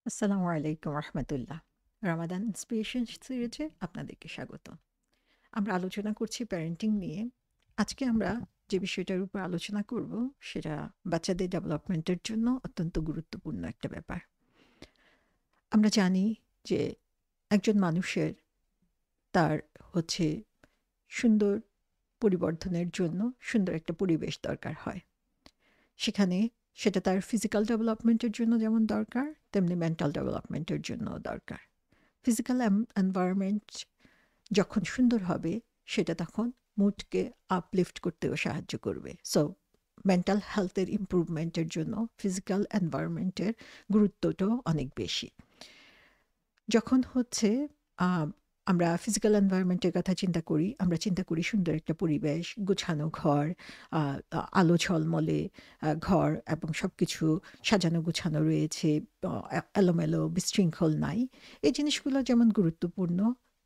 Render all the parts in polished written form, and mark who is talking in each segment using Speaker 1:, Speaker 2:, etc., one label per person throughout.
Speaker 1: আসসালামু আলাইকুম রহমতুল্লাহ। রামাদান ইন্সপিরেশন সিরিজে আপনাদেরকে স্বাগত। আমরা আলোচনা করছি প্যারেন্টিং নিয়ে। আজকে আমরা যে বিষয়টার উপর আলোচনা করব সেটা বাচ্চাদের ডেভেলপমেন্টের জন্য অত্যন্ত গুরুত্বপূর্ণ একটা ব্যাপার। আমরা জানি যে একজন মানুষের তার হচ্ছে সুন্দর পরিবর্ধনের জন্য সুন্দর একটা পরিবেশ দরকার হয়। সেখানে সেটা তার ফিজিক্যাল ডেভেলপমেন্টের জন্য যেমন দরকার, তেমনি মেন্টাল ডেভেলপমেন্টের জন্যও দরকার। ফিজিক্যাল এনভায়রনমেন্ট যখন সুন্দর হবে সেটা তখন মুডকে আপলিফট করতেও সাহায্য করবে। সো মেন্টাল হেলথের ইমপ্রুভমেন্টের জন্য ফিজিক্যাল এনভায়রনমেন্টের গুরুত্বটাও অনেক বেশি। যখন হচ্ছে আহ, আমরা ফিজিক্যাল এনভায়রনমেন্টের কথা চিন্তা করি, আমরা চিন্তা করি সুন্দর একটা পরিবেশ, গোছানো ঘর, আলো ঝলমলে ঘর এবং সব কিছু সাজানো গোছানো রয়েছে, এলোমেলো বিশৃঙ্খল নাই। এই জিনিসগুলো যেমন গুরুত্বপূর্ণ,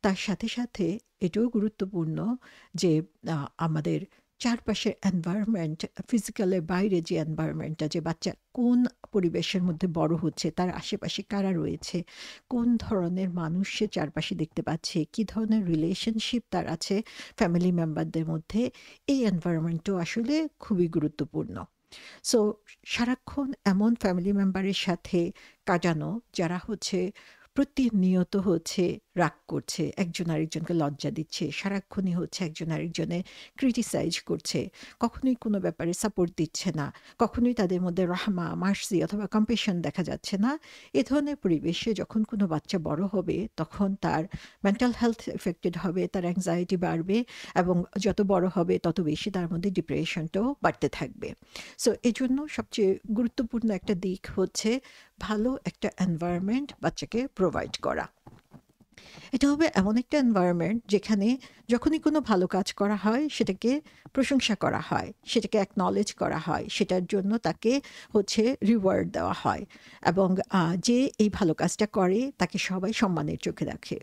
Speaker 1: তার সাথে সাথে এটাও গুরুত্বপূর্ণ যে আমাদের চারপাশের এনভায়রনমেন্ট, ফিজিক্যালের বাইরে যে এনভায়রনমেন্টটা, যে বাচ্চা কোন পরিবেশের মধ্যে বড় হচ্ছে, তার আশেপাশে কারা রয়েছে, কোন ধরনের মানুষ সে চারপাশে দেখতে পাচ্ছে, কী ধরনের রিলেশনশিপ তার আছে ফ্যামিলি মেম্বারদের মধ্যে, এই এনভায়রনমেন্টও আসলে খুবই গুরুত্বপূর্ণ। সো সারাক্ষণ এমন ফ্যামিলি মেম্বারের সাথে কাটানো যারা হচ্ছে প্রতিনিয়ত হচ্ছে রাগ করছে, একজন আরেকজনকে লজ্জা দিচ্ছে, সারাক্ষণই হচ্ছে একজন আরেকজনের ক্রিটিসাইজ করছে, কখনোই কোনো ব্যাপারে সাপোর্ট দিচ্ছে না, কখনোই তাদের মধ্যে রাহমা, মার্সি অথবা কম্পেশন দেখা যাচ্ছে না, এ ধরনের পরিবেশে যখন কোনো বাচ্চা বড় হবে তখন তার মেন্টাল হেলথ এফেক্টেড হবে, তার অ্যাংজাইটি বাড়বে এবং যত বড় হবে তত বেশি তার মধ্যে ডিপ্রেশনটাও বাড়তে থাকবে। সো এজন্য সবচেয়ে গুরুত্বপূর্ণ একটা দিক হচ্ছে ভালো একটা এনভায়রনমেন্ট বাচ্চাকে প্রোভাইড করা। এটা হবে এমন একটা এনভায়রনমেন্ট যেখানে যখনই কোনো ভালো কাজ করা হয় সেটাকে প্রশংসা করা হয়, সেটাকে অ্যাকনলেজ করা হয়, সেটার জন্য তাকে হচ্ছে রিওয়ার্ড দেওয়া হয় এবং যে এই ভালো কাজটা করে তাকে সবাই সম্মানের চোখে দেখে।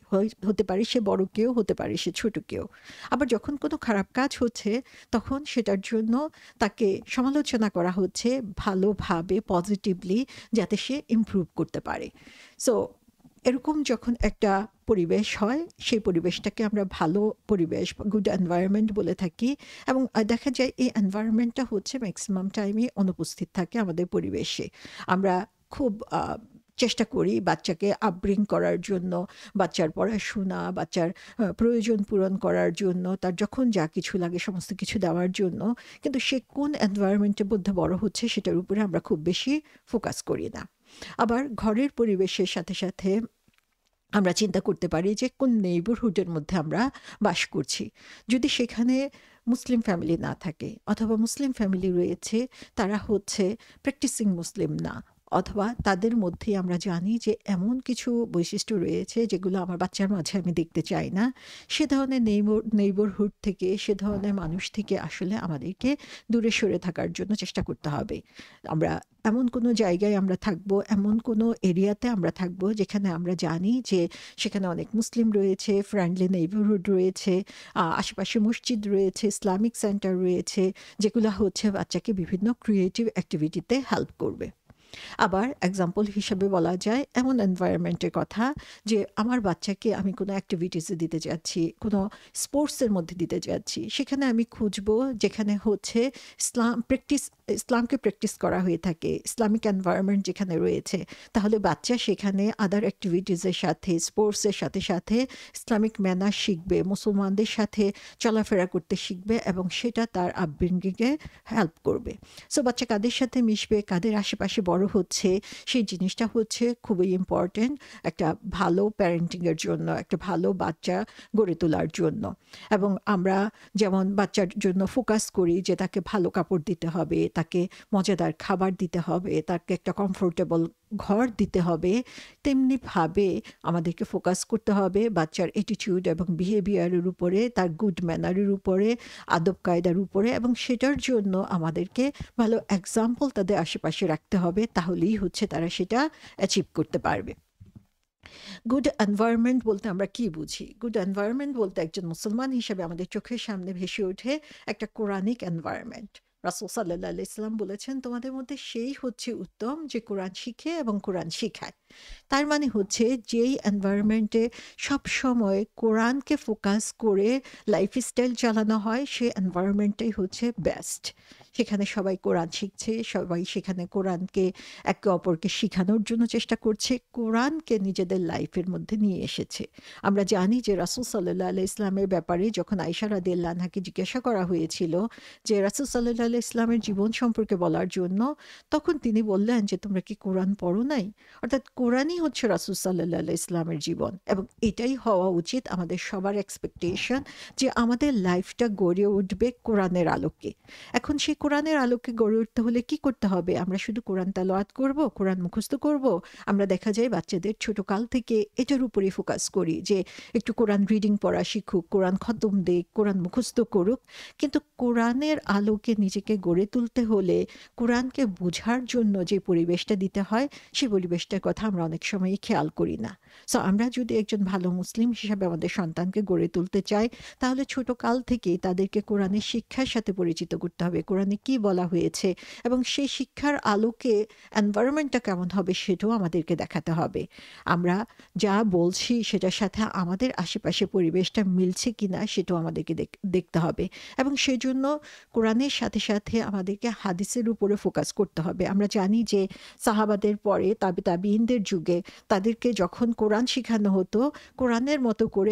Speaker 1: হতে পারে সে বড় কেউ, হতে পারে সে ছোট কেউ। আবার যখন কোনো খারাপ কাজ হচ্ছে তখন সেটার জন্য তাকে সমালোচনা করা হচ্ছে ভালোভাবে, পজিটিভলি, যাতে সে ইমপ্রুভ করতে পারে। সো এরকম যখন একটা পরিবেশ হয়, সেই পরিবেশটাকে আমরা ভালো পরিবেশ, গুড এনভায়রনমেন্ট বলে থাকি। এবং দেখা যায় এই এনভায়রনমেন্টটা হচ্ছে ম্যাক্সিমাম টাইমে অনুপস্থিত থাকে আমাদের পরিবেশে। আমরা খুব চেষ্টা করি বাচ্চাকে আপব্রিং করার জন্য, বাচ্চার পড়াশোনা, বাচ্চার প্রয়োজন পূরণ করার জন্য, তার যখন যা কিছু লাগে সমস্ত কিছু দেওয়ার জন্য, কিন্তু সে কোন এনভায়রনমেন্টের মধ্যে বড় হচ্ছে সেটার উপরে আমরা খুব বেশি ফোকাস করি না। আবার ঘরের পরিবেশের সাথে সাথে আমরা চিন্তা করতে পারি যে কোন নেইবারহুডের মধ্যে আমরা বাস করছি। যদি সেখানে মুসলিম ফ্যামিলি না থাকে, অথবা মুসলিম ফ্যামিলি রয়েছে তারা হচ্ছে প্র্যাকটিসিং মুসলিম না, অথবা তাদের মধ্যে আমরা জানি যে এমন কিছু বৈশিষ্ট্য রয়েছে যেগুলো আমার বাচ্চার মাঝে আমি দেখতে চাই না, সে ধরনের নেইবারহুড থেকে, সে ধরনের মানুষ থেকে আসলে আমাদেরকে দূরে সরে থাকার জন্য চেষ্টা করতে হবে। আমরা এমন কোনো জায়গায় আমরা থাকবো, এমন কোনো এরিয়াতে আমরা থাকবো যেখানে আমরা জানি যে সেখানে অনেক মুসলিম রয়েছে, ফ্রেন্ডলি নেইবারহুড রয়েছে, আশেপাশে মসজিদ রয়েছে, ইসলামিক সেন্টার রয়েছে, যেগুলো হচ্ছে বাচ্চাকে বিভিন্ন ক্রিয়েটিভ অ্যাক্টিভিটিতে হেল্প করবে। আবার এক্সাম্পল হিসেবে বলা যায় এমন এনভায়রনমেন্টের কথা যে আমার বাচ্চাকে আমি কোনো অ্যাক্টিভিটিসে দিতে যাচ্ছি, কোনো স্পোর্টসের মধ্যে দিতে যাচ্ছি, সেখানে আমি খুঁজবো যেখানে হচ্ছে ইসলামকে প্র্যাকটিস করা হয়ে থাকে, ইসলামিক এনভায়রনমেন্ট যেখানে রয়েছে। তাহলে বাচ্চা সেখানে আদার অ্যাক্টিভিটিসের সাথে, স্পোর্টসের সাথে সাথে ইসলামিক ম্যানার শিখবে, মুসলমানদের সাথে চলাফেরা করতে শিখবে এবং সেটা তার আপব্রিঙ্গিংয়ে হেল্প করবে। সো বাচ্চা কাদের সাথে মিশবে, কাদের আশেপাশে বড় হচ্ছে, সেই জিনিসটা হচ্ছে খুবই ইম্পর্টেন্ট একটা ভালো প্যারেন্টিংয়ের জন্য, একটা ভালো বাচ্চা গড়ে তোলার জন্য। এবং আমরা যেমন বাচ্চার জন্য ফোকাস করি যে তাকে ভালো কাপড় দিতে হবে, তাকে মজাদার খাবার দিতে হবে, তাকে একটা কমফোর্টেবল ঘর দিতে হবে, তেমনিভাবে আমাদেরকে ফোকাস করতে হবে বাচ্চার অ্যাটিটিউড এবং বিহেভিয়ারের উপরে, তার গুড ম্যানারের উপরে, আদব কায়দার উপরে, এবং সেটার জন্য আমাদেরকে ভালো এক্সাম্পল তাদের আশেপাশে রাখতে হবে, তাহলেই হচ্ছে তারা সেটা অ্যাচিভ করতে পারবে। গুড এনভায়রনমেন্ট বলতে আমরা কি বুঝি? গুড এনভায়রনমেন্ট বলতে একজন মুসলমান হিসেবে আমাদের চোখের সামনে ভেসে ওঠে একটা কোরআনিক এনভায়রনমেন্ট। রাসূল সাল্লাল্লাহু আলাইহি ওয়াসাল্লাম বলেছেন, "তোমাদের মধ্যে সেই হচ্ছে উত্তম যে কোরআন শিখে এবং কোরআন শিখায়।" তার মানে হচ্ছে যেই এনভায়রনমেন্টে সবসময় কোরআনকে ফোকাস করে লাইফস্টাইল চালানো হয়, সেই এনভায়রনমেন্টটাই হচ্ছে বেস্ট। সেখানে সবাই কোরআন শিখছে, সবাই সেখানে কোরআনকে একে অপরকে শিখানোর জন্য চেষ্টা করছে, কোরআনকে নিজেদের লাইফের মধ্যে নিয়ে এসেছে। আমরা জানি যে রাসূল সাল্লাল্লাহু আলাইহি ইসলামের ব্যাপারে যখন আয়েশা রাদিয়াল্লাহু আনহাকে জিজ্ঞাসা করা হয়েছিল যে রাসূল সাল্লাল্লাহু আলাইহি ইসলামের জীবন সম্পর্কে বলার জন্য, তখন তিনি বললেন যে, "তোমরা কি কোরআন পড়ো নাই?" অর্থাৎ কোরআনই হচ্ছে রাসূল সাল্লাল্লাহু আলাইহি ইসলামের জীবন, এবং এটাই হওয়া উচিত আমাদের সবার এক্সপেকটেশন, যে আমাদের লাইফটা গড়ে উঠবে কোরআনের আলোকে। এখন সেই কোরআনের আলোকে গড়ে উঠতে হলে কি করতে হবে? আমরা শুধু কোরআন তেলাওয়াত করব, কোরআন মুখস্থ করব? আমরা দেখা যায় বাচ্চাদের ছোটকাল থেকে এটার উপরেই ফোকাস করি যে একটু কোরআন রিডিং পড়া শিখুক, কোরআন খতম দিক, কোরআন মুখস্থ করুক। কিন্তু কোরআনের আলোকে নিজেকে গড়ে তুলতে হলে কোরআনকে বোঝার জন্য যে পরিবেশটা দিতে হয়, সেই পরিবেশটার কথা আমরা অনেক সময়ই খেয়াল করি না। সো আমরা যদি একজন ভালো মুসলিম হিসাবে আমাদের সন্তানকে গড়ে তুলতে চাই, তাহলে ছোটকাল থেকেই তাদেরকে কোরআনের শিক্ষার সাথে পরিচিত করতে হবে। কোরআনে কি বলা হয়েছে এবং সেই শিক্ষার আলোকে এনভায়রনমেন্টটা কেমন হবে সেটাও আমাদেরকে দেখাতে হবে। আমরা যা বলছি সেটার সাথে আমাদের আশেপাশে পরিবেশটা মিলছে কিনা সেটাও আমাদেরকে দেখতে হবে, এবং সেজন্য কোরআনের সাথে সাথে আমাদেরকে হাদিসের উপরে ফোকাস করতে হবে। আমরা জানি যে সাহাবাদের পরে তাবিঈনদের যুগে তাদেরকে যখন কোরআন শিখানো হতো, কোরআনের মতো করে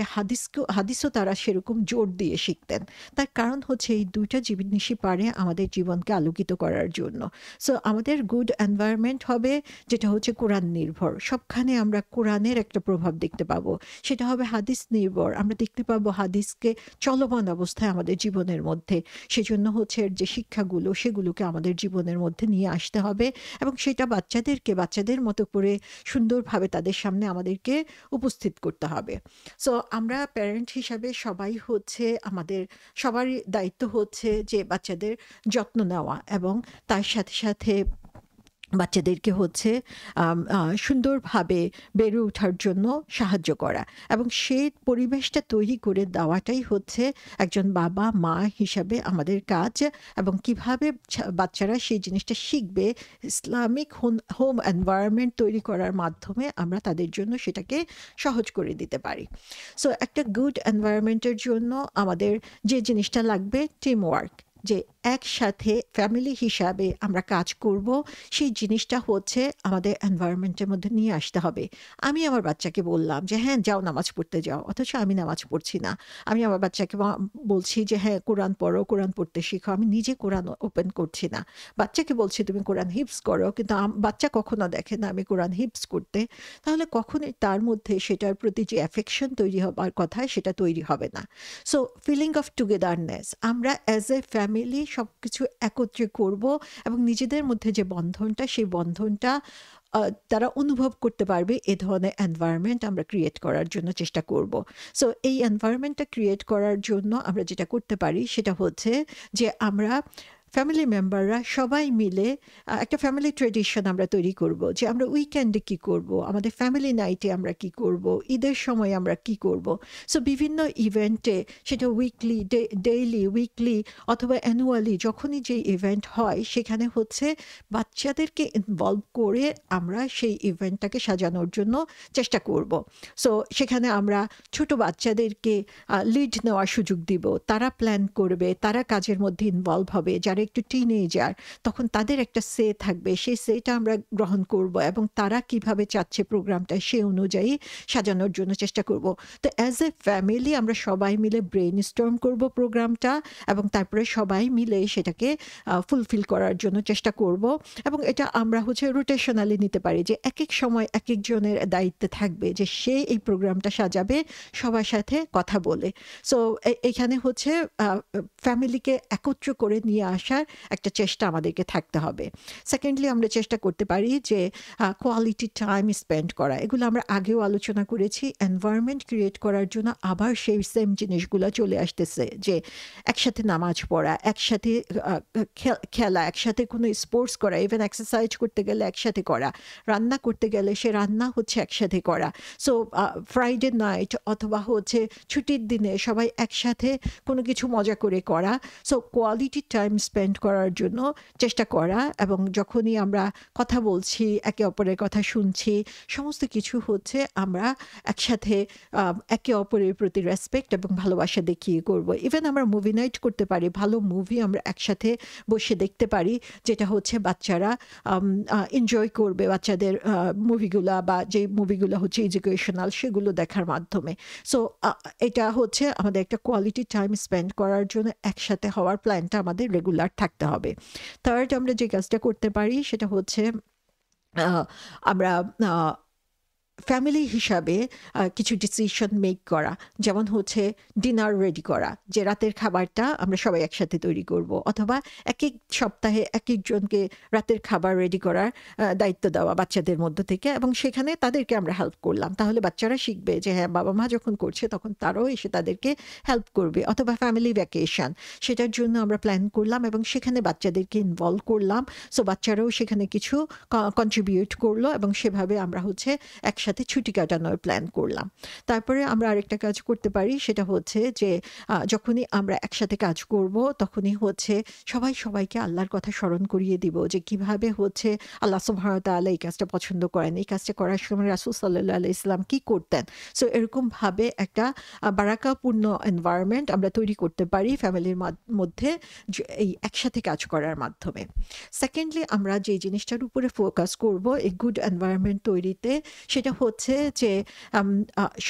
Speaker 1: হাদিসও তারা সেরকম জোর দিয়ে শিখতেন। তার কারণ হচ্ছে এই ২ টা জিনিসই পারে আমাদের জীবনকে আলোকিত করার জন্য। সো আমাদের গুড এনভায়রনমেন্ট হবে যেটা হচ্ছে কোরআন নির্ভর। সবখানে আমরা কোরআনের একটা প্রভাব দেখতে পাবো। সেটা হবে হাদিস নির্ভর। আমরা দেখতে পাবো হাদিসকে চলমান অবস্থায় আমাদের জীবনের মধ্যে। সেজন্য হচ্ছে এর যে শিক্ষাগুলো সেগুলোকে আমাদের জীবনের মধ্যে নিয়ে আসতে হবে, এবং সেটা বাচ্চাদের মতো করে সুন্দরভাবে তাদের সামনে আমাদেরকে উপস্থিত করতে হবে। সো আমরা প্যারেন্ট হিসাবে সবাই হচ্ছে আমাদের সবারই দায়িত্ব হচ্ছে যে বাচ্চাদের যত্ন নেওয়া, এবং তার সাথে সাথে বাচ্চাদেরকে হচ্ছে সুন্দরভাবে বেড়ে ওঠার জন্য সাহায্য করা, এবং সেই পরিবেশটা তৈরি করে দেওয়াটাই হচ্ছে একজন বাবা মা হিসাবে আমাদের কাজ। এবং কিভাবে বাচ্চারা সেই জিনিসটা শিখবে, ইসলামিক হোম এনভায়রনমেন্ট তৈরি করার মাধ্যমে আমরা তাদের জন্য সেটাকে সহজ করে দিতে পারি। সো একটা গুড এনভায়রনমেন্টের জন্য আমাদের যে জিনিসটা লাগবে, টিম ওয়ার্ক, যে একসাথে ফ্যামিলি হিসাবে আমরা কাজ করব, সেই জিনিসটা হচ্ছে আমাদের এনভায়রনমেন্টের মধ্যে নিয়ে আসতে হবে। আমি আমার বাচ্চাকে বললাম যে, "হ্যাঁ, যাও নামাজ পড়তে যাও।" অথচ আমি নামাজ পড়ছি না। আমি আমার বাচ্চাকে বলছি যে, "হ্যাঁ, কোরআন পড়ো, কোরআন পড়তে শিখো।" আমি নিজে কোরআন ওপেন করছি না। বাচ্চাকে বলছি, "তুমি কোরআন হিফজ করো।" কিন্তু বাচ্চা কখনো দেখে না আমি কোরআন হিফজ করতে। তাহলে কখনোই তার মধ্যে সেটার প্রতি যে অ্যাফেকশন তৈরি হবার কথা, সেটা তৈরি হবে না। সো ফিলিং অফ টুগেদারনেস, আমরা অ্যাজ এ ফ্যামিলি সবকিছু একত্রে করব, এবং নিজেদের মধ্যে যে বন্ধনটা, সেই বন্ধনটা তারা অনুভব করতে পারবে। এ ধরনের এনভায়রনমেন্ট আমরা ক্রিয়েট করার জন্য চেষ্টা করব। সো এই এনভায়রনমেন্টটা ক্রিয়েট করার জন্য আমরা যেটা করতে পারি সেটা হচ্ছে যে আমরা ফ্যামিলি মেম্বাররা সবাই মিলে একটা ফ্যামিলি ট্রেডিশন আমরা তৈরি করব, যে আমরা উইকেন্ডে কি করব, আমাদের ফ্যামিলি নাইটে আমরা কি করব, ঈদের সময় আমরা কি করব। সো বিভিন্ন ইভেন্টে, সেটা উইকলি, ডেইলি, উইকলি অথবা অ্যানুয়ালি, যখনই যে ইভেন্ট হয় সেখানে হচ্ছে বাচ্চাদেরকে ইনভলভ করে আমরা সেই ইভেন্টটাকে সাজানোর জন্য চেষ্টা করব। সো সেখানে আমরা ছোট বাচ্চাদেরকে লিড নেওয়ার সুযোগ দিব, তারা প্ল্যান করবে, তারা কাজের মধ্যে ইনভলভ হবে। যারা একটু টিনেজার, তখন তাদের একটা সে থাকবে, সেই সেটা আমরা গ্রহণ করব, এবং তারা কিভাবে চাচ্ছে প্রোগ্রামটা সে অনুযায়ী সাজানোর জন্য চেষ্টা করব। তো অ্যাজ এ ফ্যামিলি আমরা সবাই মিলে ব্রেইন স্টর্ম করব প্রোগ্রামটা, এবং তারপরে সবাই মিলে সেটাকে ফুলফিল করার জন্য চেষ্টা করব। এবং এটা আমরা হচ্ছে রোটেশনালি নিতে পারি, যে এক এক সময় এক একজনের দায়িত্বে থাকবে যে সে এই প্রোগ্রামটা সাজাবে সবার সাথে কথা বলে। সো এখানে হচ্ছে ফ্যামিলিকে একত্র করে নিয়ে আসার একটা চেষ্টা আমাদেরকে থাকতে হবে। সেকেন্ডলি আমরা চেষ্টা করতে পারি যে কোয়ালিটি টাইম স্পেন্ড করা। এগুলো আমরা আগেও আলোচনা করেছি। এনভায়রনমেন্ট ক্রিয়েট করার জন্য আবার সেই সেম জিনিসগুলো চলে আসতেছে, যে একসাথে নামাজ পড়া, একসাথে খেলা, একসাথে কোনো স্পোর্টস করা, ইভেন এক্সারসাইজ করতে গেলে একসাথে করা, রান্না করতে গেলে সে রান্না হচ্ছে একসাথে করা। সো ফ্রাইডে নাইট অথবা হচ্ছে ছুটির দিনে সবাই একসাথে কোনো কিছু মজা করে করা। So quality time spend spend করার জন্য চেষ্টা করা, এবং যখনই আমরা কথা বলছি, একে অপরের কথা শুনছি, সমস্ত কিছু হচ্ছে আমরা একসাথে একে অপরের প্রতি রেসপেক্ট এবং ভালোবাসা দেখিয়ে করব। ইভেন আমরা মুভি নাইট করতে পারি, ভালো মুভি আমরা একসাথে বসে দেখতে পারি, যেটা হচ্ছে বাচ্চারা এনজয় করবে, বাচ্চাদের মুভিগুলা বা যে মুভিগুলো হচ্ছে এডুকেশনাল সেগুলো দেখার মাধ্যমে। সো এটা হচ্ছে আমাদের একটা কোয়ালিটি টাইম স্পেন্ড করার জন্য একসাথে হওয়ার প্ল্যানটা আমাদের রেগুলার থাকতে হবে। থার্ড, আমরা যে কাজটা করতে পারি সেটা হচ্ছে আমরা ফ্যামিলি হিসাবে কিছু ডিসিশন মেক করা, যেমন হচ্ছে ডিনার রেডি করা, যে রাতের খাবারটা আমরা সবাই একসাথে তৈরি করব, অথবা এক এক সপ্তাহে এক একজনকে রাতের খাবার রেডি করার দায়িত্ব দেওয়া বাচ্চাদের মধ্য থেকে, এবং সেখানে তাদেরকে আমরা হেল্প করলাম। তাহলে বাচ্চারা শিখবে যে হ্যাঁ, বাবা মা যখন করছে তখন তারাও এসে তাদেরকে হেল্প করবে। অথবা ফ্যামিলি ভ্যাকেশন, সেটার জন্য আমরা প্ল্যান করলাম এবং সেখানে বাচ্চাদেরকে ইনভলভ করলাম। সো বাচ্চারাও সেখানে কিছু কন্ট্রিবিউট করলো এবং সেভাবে আমরা হচ্ছে একসাথে ছুটি কাটানোর প্ল্যান করলাম। তারপরে আমরা আরেকটা কাজ করতে পারি, সেটা হচ্ছে যে যখনই আমরা একসাথে কাজ করব তখনই হচ্ছে সবাই সবাইকে আল্লাহর কথা স্মরণ করিয়ে দিব, যে কিভাবে হচ্ছে আল্লাহ সুবহানাহু ওয়া তাআলা এই কাজটা পছন্দ করেন, এই কাজটা করার সময় রাসূল সাল্লাল্লাহু আলাইহি ওয়াসাল্লাম কি করতেন। সো এরকমভাবে একটা বারাকাপূর্ণ এনভায়রনমেন্ট আমরা তৈরি করতে পারি ফ্যামিলির মধ্যে এই একসাথে কাজ করার মাধ্যমে। সেকেন্ডলি, আমরা যে জিনিসটার উপরে ফোকাস করব এই গুড এনভায়রনমেন্ট তৈরিতে, সেটা হচ্ছে যে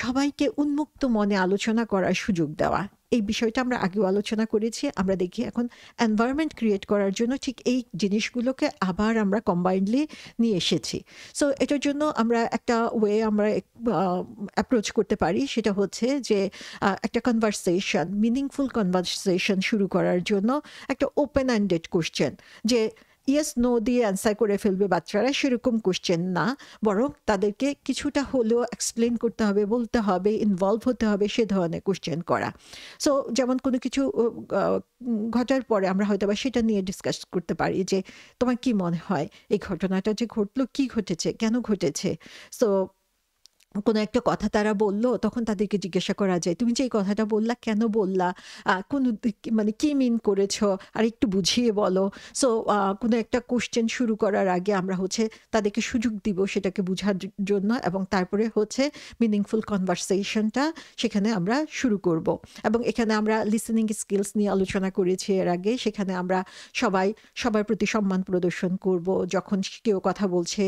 Speaker 1: সবাইকে উন্মুক্ত মনে আলোচনা করার সুযোগ দেওয়া। এই বিষয়টা আমরা আগেও আলোচনা করেছি। আমরা দেখি এখন এনভায়রনমেন্ট ক্রিয়েট করার জন্য ঠিক এই জিনিসগুলোকে আবার আমরা কম্বাইন্ডলি নিয়ে এসেছি। সো এটার জন্য আমরা একটা ওয়ে আমরা অ্যাপ্রোচ করতে পারি, সেটা হচ্ছে যে একটা কনভারসেশন, মিনিংফুল কনভারসেশন শুরু করার জন্য একটা ওপেন এন্ডেড কোশ্চেন, যে ইয়েস নো দিয়ে অ্যান্সার করে ফেলবে বাচ্চারা, সেরকম কোশ্চেন না, বরং তাদেরকে কিছুটা হলেও এক্সপ্লেন করতে হবে, বলতে হবে, ইনভলভ হতে হবে, সে ধরনের কোশ্চেন করা। সো যেমন কোনো কিছু ঘটার পরে আমরা হয়তো বা সেটা নিয়ে ডিসকাস করতে পারি, যে তোমার কি মনে হয় এই ঘটনাটা যে ঘটলো, কি ঘটেছে, কেন ঘটেছে। সো কোনো একটা কথা তারা বলল, তখন তাদেরকে জিজ্ঞাসা করা যায়, তুমি যে এই কথাটা বললা কেন বললা, কোন মানে কি মিন করেছো, আর একটু বুঝিয়ে বলো। সো কোনো একটা কোশ্চেন শুরু করার আগে আমরা হচ্ছে তাদেরকে সুযোগ দিব সেটাকে বোঝার জন্য, এবং তারপরে হচ্ছে মিনিংফুল কনভারসেশনটা সেখানে আমরা শুরু করব। এবং এখানে আমরা লিসেনিং স্কিলস নিয়ে আলোচনা করেছি এর আগে, সেখানে আমরা সবার প্রতি সম্মান প্রদর্শন করব। যখন কেউ কথা বলছে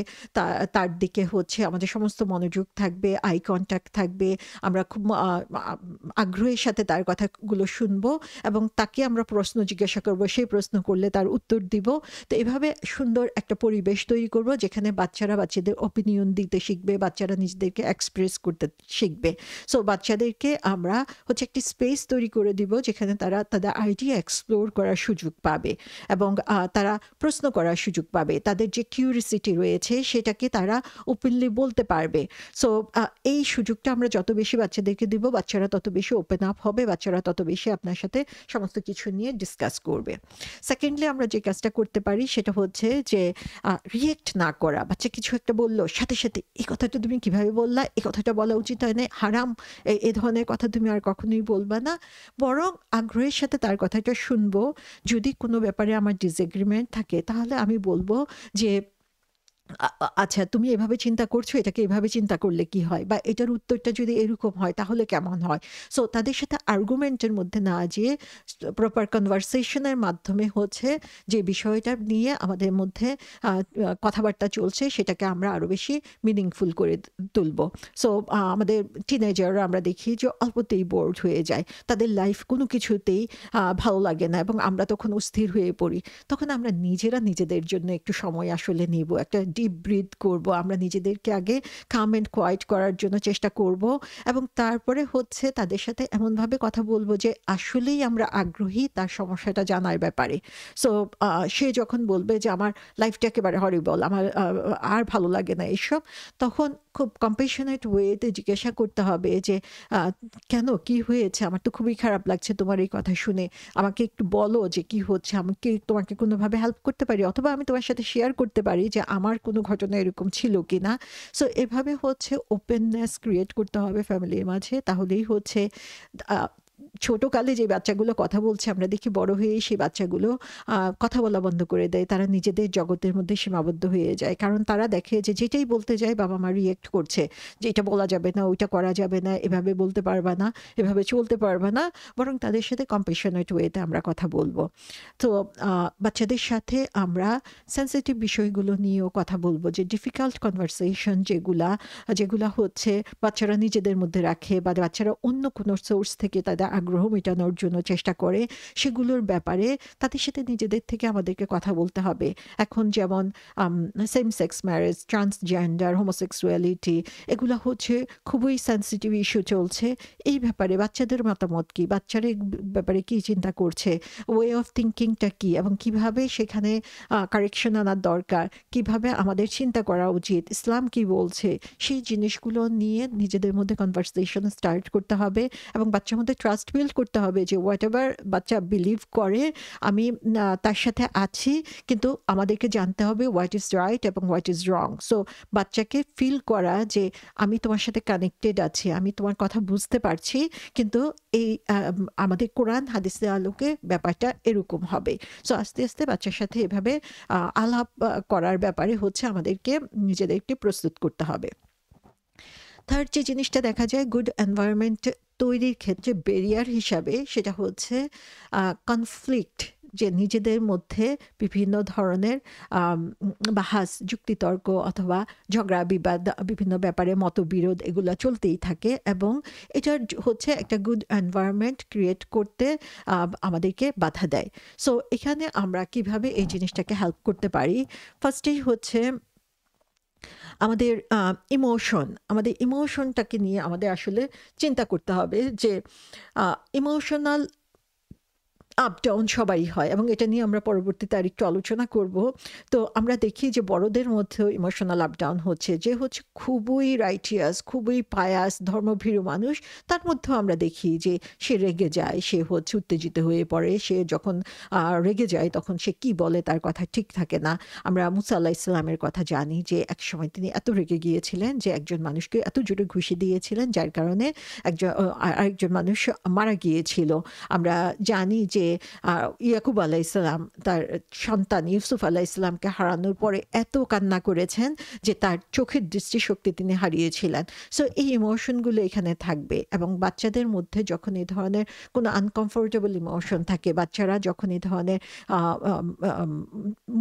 Speaker 1: তার দিকে হচ্ছে আমাদের সমস্ত মনোযোগ থাকবে, আই কন্ট্যাক্ট থাকবে, আমরা খুব আগ্রহের সাথে তার কথাগুলো শুনবো এবং তাকে আমরা প্রশ্ন জিজ্ঞাসা করব, সেই প্রশ্ন করলে তার উত্তর দিব। তো এভাবে সুন্দর একটা পরিবেশ তৈরি করব যেখানে বাচ্চারা বাচ্চাদের ওপিনিয়ন দিতে শিখবে, বাচ্চারা নিজেদেরকে এক্সপ্রেস করতে শিখবে। সো বাচ্চাদেরকে আমরা হচ্ছে একটি স্পেস তৈরি করে দিব যেখানে তারা তাদের আইডিয়া এক্সপ্লোর করার সুযোগ পাবে এবং তারা প্রশ্ন করার সুযোগ পাবে, তাদের যে কিউরিসিটি রয়েছে সেটাকে তারা ওপেনলি বলতে পারবে। সো এই সুযোগটা আমরা যত বেশি বাচ্চাদেরকে দিব, বাচ্চারা তত বেশি ওপেন আপ হবে, বাচ্চারা তত বেশি আপনার সাথে সমস্ত কিছু নিয়ে ডিসকাস করবে। সেকেন্ডলি, আমরা যে কাজটা করতে পারি সেটা হচ্ছে যে রিয়েক্ট না করা। বাচ্চা কিছু একটা বললো, সাথে সাথে এই কথাটা তুমি কিভাবে বললা, এই কথাটা বলা উচিত হয় না, হারাম, এই ধরনের কথা তুমি আর কখনোই বলবা না। বরং আগ্রহের সাথে তার কথাটা শুনবো। যদি কোনো ব্যাপারে আমার ডিসএগ্রিমেন্ট থাকে তাহলে আমি বলবো যে আচ্ছা, তুমি এভাবে চিন্তা করছো, এটাকে এভাবে চিন্তা করলে কি হয়, বা এটার উত্তরটা যদি এরকম হয় তাহলে কেমন হয়। সো তাদের সাথে আর্গুমেন্টের মধ্যে না যেয়ে প্রপার কনভারসেশনের মাধ্যমে হচ্ছে যে বিষয়টা নিয়ে আমাদের মধ্যে কথাবার্তা চলছে সেটাকে আমরা আরো বেশি মিনিংফুল করে তুলবো। সো আমাদের টিনেজাররা আমরা দেখি যে অল্পতেই বোর্ড হয়ে যায়, তাদের লাইফ কোনো কিছুতেই ভালো লাগে না এবং আমরা তখন অস্থির হয়ে পড়ি। তখন আমরা নিজেরা নিজেদের জন্য একটু সময় আসলে নিব, একটা ডিপ ব্রিথ করব, আমরা নিজেদেরকে আগে কাম এন্ড কোয়াইট করার জন্য চেষ্টা করব এবং তারপরে হচ্ছে তাদের সাথে এমনভাবে কথা বলবো যে আসলেই আমরা আগ্রহী তার সমস্যাটা জানার ব্যাপারে। সো সে যখন বলবে যে আমার লাইফটা একেবারে হরিবল, আমার আর ভালো লাগে না এসব, তখন খুব কম্পেশনেট ওয়েতে জিজ্ঞাসা করতে হবে যে কেন, কি হয়েছে, আমার তো খুবই খারাপ লাগছে তোমার এই কথা শুনে, আমাকে একটু বলো যে কি হচ্ছে, আমি কি তোমাকে কোনোভাবে হেল্প করতে পারি, অথবা আমি তোমার সাথে শেয়ার করতে পারি যে আমার কোনো ঘটনা এরকম ছিল কিনা। সো এভাবে হচ্ছে ওপেননেস ক্রিয়েট করতে হবে ফ্যামিলির মাঝে, তাহলেই হচ্ছে ছোটকালে যে বাচ্চাগুলো কথা বলছে আমরা দেখি বড় হয়ে সেই বাচ্চাগুলো কথা বলা বন্ধ করে দেয়। তারা নিজেদের জগতের মধ্যে সীমাবদ্ধ হয়ে যায়। কারণ তারা দেখে যে যেটাই বলতে যায় বাবা-মা রিঅ্যাক্ট করছে। যে এটা বলা যাবে না, ওইটা করা যাবে না, এভাবে বলতে পারবা না, এভাবে চলতে পারবা না। বরং তাদের সাথে কম্প্যাশনেট ওয়েতে আমরা কথা বলবো। তো বাচ্চাদের সাথে আমরা সেনসিটিভ বিষয়গুলো নিয়েও কথা বলবো, যে ডিফিকাল্ট কনভারসেশন যেগুলা হচ্ছে বাচ্চারা নিজেদের মধ্যে রাখে বা বাচ্চারা অন্য কোনো সোর্স থেকে তাদের আগ্রহ মেটানোর জন্য চেষ্টা করে, সেগুলোর ব্যাপারে তাদের সাথে নিজেদের থেকে আমাদেরকে কথা বলতে হবে। এখন যেমন same sex marriage, transgender, homosexuality, এগুলো হচ্ছে খুবই সেনসিটিভ ইস্যু চলছে। এই ব্যাপারে বাচ্চাদের মতামত কি, বাচ্চারা এই ব্যাপারে কি চিন্তা করছে, ওয়ে অফ থিঙ্কিংটা কি, এবং কিভাবে সেখানে কারেকশন আনার দরকার, কিভাবে আমাদের চিন্তা করা উচিত, ইসলাম কি বলছে, সেই জিনিসগুলো নিয়ে নিজেদের মধ্যে কনভারসেশন স্টার্ট করতে হবে এবং বাচ্চার মধ্যে ট্রাস্ট বিল্ড করতে হবে যে হোয়াট এভার বাচ্চা বিলিভ করে আমি তার সাথে আছি, কিন্তু আমাদেরকে জানতে হবে হোয়াট ইজ রাইট এবং হোয়াট ইজ রং। সো বাচ্চাকে ফিল করা যে আমি তোমার সাথে কানেক্টেড আছি, আমি তোমার কথা বুঝতে পারছি, কিন্তু এই আমাদের কোরআন হাদিসের আলোকে ব্যাপারটা এরকম হবে। সো আস্তে আস্তে বাচ্চার সাথে এভাবে আলাপ করার ব্যাপারে হচ্ছে আমাদেরকে নিজেদেরকে প্রস্তুত করতে হবে। থার্ড যে জিনিসটা দেখা যায় গুড এনভায়রনমেন্ট তৈরির ক্ষেত্রে ব্যারিয়ার হিসাবে, সেটা হচ্ছে কনফ্লিক্ট, যে নিজেদের মধ্যে বিভিন্ন ধরনের বাহাস, যুক্তিতর্ক অথবা ঝগড়া বিবাদ, বিভিন্ন ব্যাপারে মতবিরোধ এগুলো চলতেই থাকে, এবং এটার হচ্ছে একটা গুড এনভায়রনমেন্ট ক্রিয়েট করতে আমাদেরকে বাধা দেয়। সো এখানে আমরা কিভাবে এই জিনিসটাকে হেল্প করতে পারি, ফার্স্টেই হচ্ছে আমাদের ইমোশনটাকে নিয়ে আমাদের আসলে চিন্তা করতে হবে যে ইমোশনাল আপ ডাউন সবারই হয়, এবং এটা নিয়ে আমরা পরবর্তীতে আরেকটু আলোচনা করব। তো আমরা দেখি যে বড়দের মধ্যেও ইমোশনাল আপ ডাউন হচ্ছে, যে হচ্ছে খুবই রাইটিয়াস, খুবই পায়াস, ধর্মভীরু মানুষ, তার মধ্যেও আমরা দেখি যে সে রেগে যায়, সে হচ্ছে উত্তেজিত হয়ে পড়ে, সে যখন রেগে যায় তখন সে কি বলে তার কথা ঠিক থাকে না। আমরা মুসা আল্লাহ ইসলামের কথা জানি যে একসময় তিনি এত রেগে গিয়েছিলেন যে একজন মানুষকে এত জোরে ঘুষি দিয়েছিলেন যার কারণে আরেকজন মানুষ মারা গিয়েছিল। আমরা জানি যে ইয়াকুব আলাইসাল্লাম তার সন্তান ইউসুফ আলাইসাল্লামকে হারানোর পরে এত কান্না করেছেন যে তার চোখের দৃষ্টিশক্তি তিনি হারিয়েছিলেন। সো এই ইমোশনগুলো এখানে থাকবে, এবং বাচ্চাদের মধ্যে যখন এই ধরনের কোনো আনকমফোর্টেবল ইমোশন থাকে, বাচ্চারা যখন এই ধরনের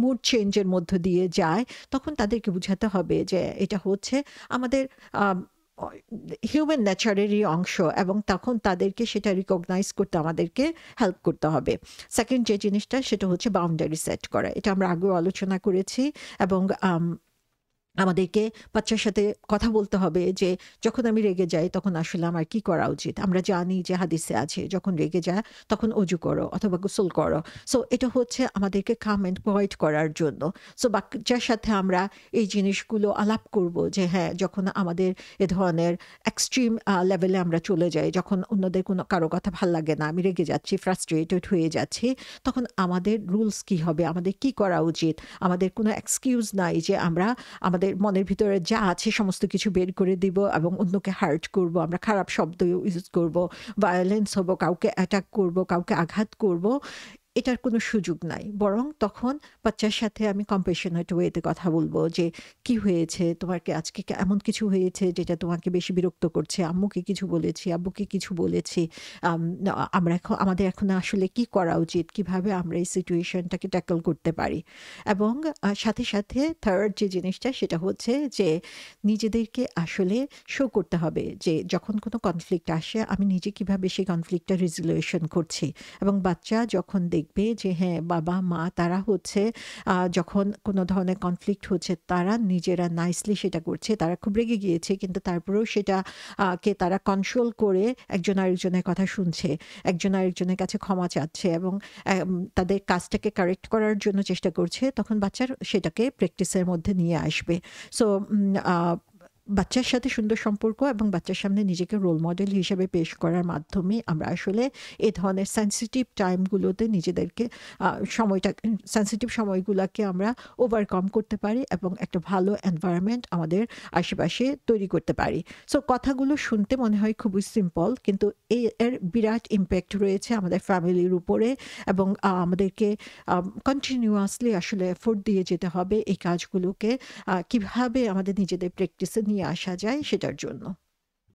Speaker 1: মুড চেঞ্জের মধ্য দিয়ে যায়, তখন তাদেরকে বোঝাতে হবে যে এটা হচ্ছে আমাদের হিউম্যান নেচারেরই অংশ, এবং তখন তাদেরকে সেটা রিকগনাইজ করতে আমাদেরকে হেল্প করতে হবে। সেকেন্ড যে জিনিসটা সেটা হচ্ছে বাউন্ডারি সেট করা, এটা আমরা আগেও আলোচনা করেছি, এবং আমাদেরকে বাচ্চার সাথে কথা বলতে হবে যে যখন আমি রেগে যাই তখন আসলে আমার কি করা উচিত। আমরা জানি যে হাদিসে আছে যখন রেগে যায় তখন অজু করো অথবা গোসল করো। সো এটা হচ্ছে আমাদেরকে কাম অ্যান্ড কোয়াইট করার জন্য। সো বাচ্চার সাথে আমরা এই জিনিসগুলো আলাপ করব যে হ্যাঁ, যখন আমাদের এ ধরনের এক্সট্রিম লেভেলে আমরা চলে যাই, যখন অন্যদের কোনো কারো কথা ভাল লাগে না, আমি রেগে যাচ্ছি, ফ্রাস্ট্রেটেড হয়ে যাচ্ছি, তখন আমাদের রুলস কি হবে, আমাদের কি করা উচিত। আমাদের কোনো এক্সকিউজ নাই যে আমরা আমাদের মনের ভিতরে যা আছে সমস্ত কিছু বের করে দিব এবং অন্যকে হার্ট করব, আমরা খারাপ শব্দ ইউজ করব, ভায়োলেন্স হব, কাউকে অ্যাটাক করব, কাউকে আঘাত করব, এটার কোনো সুযোগ নাই। বরং তখন বাচ্চার সাথে আমি কম্প্যাশনেট ওয়েতে কথা বলবো যে কি হয়েছে, তোমার কি আজকে এমন কিছু হয়েছে যেটা তোমাকে বেশি বিরক্ত করছে, আম্মুকে কিছু বলেছি, আব্বুকে কিছু বলেছি, আমাদের এখন আসলে কি করা উচিত, কিভাবে আমরা এই সিচুয়েশনটাকে ট্যাকল করতে পারি। এবং সাথে সাথে থার্ড যে জিনিসটা সেটা হচ্ছে যে নিজেদেরকে আসলে শো করতে হবে যে যখন কোনো কনফ্লিক্ট আসে আমি নিজে কিভাবে সেই কনফ্লিক্টটা রেজলিউশন করছি, এবং বাচ্চা যখন দেখবে যে হ্যাঁ বাবা মা তারা হচ্ছে যখন কোনো ধরনের কনফ্লিক্ট হচ্ছে তারা নিজেরা নাইসলি সেটা করছে, তারা খুব রেগে গিয়েছে কিন্তু তারপরেও সেটা কে তারা কন্ট্রোল করে একজন আরেকজনের কথা শুনছে, একজন আরেকজনের কাছে ক্ষমা চাচ্ছে এবং তাদের কাজটাকে কারেক্ট করার জন্য চেষ্টা করছে, তখন বাচ্চার সেটাকে প্র্যাকটিসের মধ্যে নিয়ে আসবে। সো বাচ্চার সাথে সুন্দর সম্পর্ক এবং বাচ্চার সামনে নিজেকে রোল মডেল হিসেবে পেশ করার মাধ্যমে আমরা আসলে এ ধরনের সেনসিটিভ টাইমগুলোতে নিজেদেরকে সময়টা সেনসিটিভ সময়গুলোকে আমরা ওভারকাম করতে পারি এবং একটা ভালো এনভায়রনমেন্ট আমাদের আশেপাশে তৈরি করতে পারি। সো কথাগুলো শুনতে মনে হয় খুবই সিম্পল, কিন্তু এর বিরাট ইম্প্যাক্ট রয়েছে আমাদের ফ্যামিলির উপরে এবং আমাদেরকে কন্টিনিউয়াসলি আসলে এফোর্ট দিয়ে যেতে হবে এই কাজগুলোকে কিভাবে আমাদের নিজেদের প্র্যাকটিসে নিয়ে আসা যায় সেটার জন্য।